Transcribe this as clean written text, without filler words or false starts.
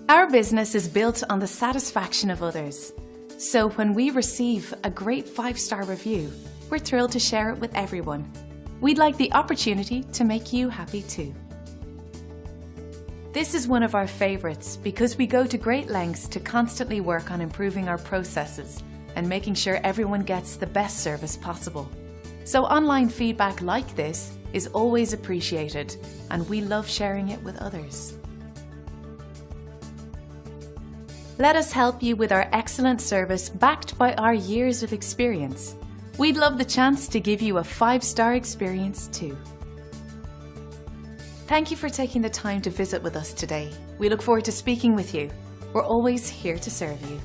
Our business is built on the satisfaction of others. So when we receive a great 5-star review, we're thrilled to share it with everyone. We'd like the opportunity to make you happy too. This is one of our favourites because we go to great lengths to constantly work on improving our processes and making sure everyone gets the best service possible. So online feedback like this is always appreciated, and we love sharing it with others. Let us help you with our excellent service backed by our years of experience. We'd love the chance to give you a 5-star experience too. Thank you for taking the time to visit with us today. We look forward to speaking with you. We're always here to serve you.